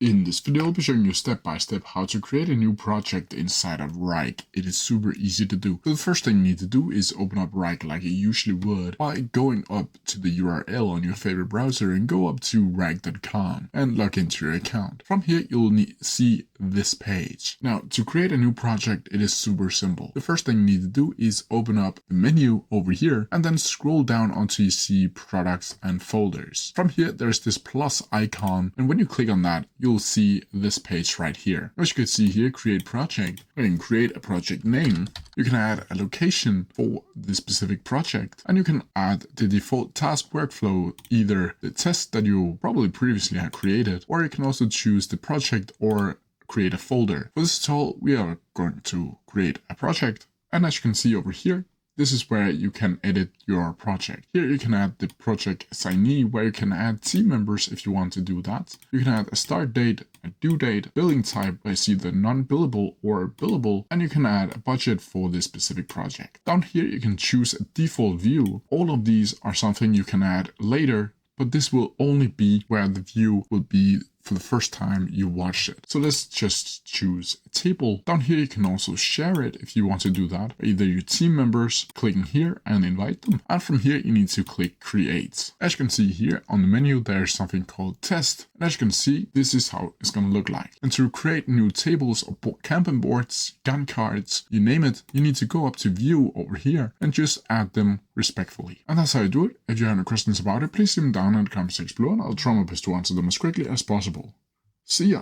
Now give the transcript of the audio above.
In this video, I'll be showing you step by step how to create a new project inside of Wrike. It is super easy to do. So the first thing you need to do is open up Wrike like you usually would by going up to the URL on your favorite browser and go up to wrike.com and log into your account. From here, you'll see this page. Now, to create a new project, it is super simple. The first thing you need to do is open up the menu over here and then scroll down until you see products and folders. From here, there's this plus icon, and when you click on that, you'll see this page right here. As you can see here, create project. You can create a project name. You can add a location for the specific project, and you can add the default task workflow, either the test that you probably previously had created, or you can also choose the project or create a folder. For this tutorial, we are going to create a project, and as you can see over here, this is where you can edit your project. Here you can add the project assignee, where you can add team members if you want to do that. You can add a start date, a due date, billing type, where it's either non-billable or billable, and you can add a budget for this specific project. Down here you can choose a default view. All of these are something you can add later, but this will only be where the view will be for the first time you watch it. So let's just choose a table. Down here you can also share it if you want to do that. Either your team members, clicking here and invite them. And from here you need to click create. As you can see here on the menu, there's something called test. And as you can see, this is how it's going to look like. And to create new tables or Kanban boards, Gantt cards, you name it, you need to go up to view over here and just add them respectfully. And that's how you do it. If you have any questions about it, please leave them down in the comment section below and I'll try my best to answer them as quickly as possible. See ya!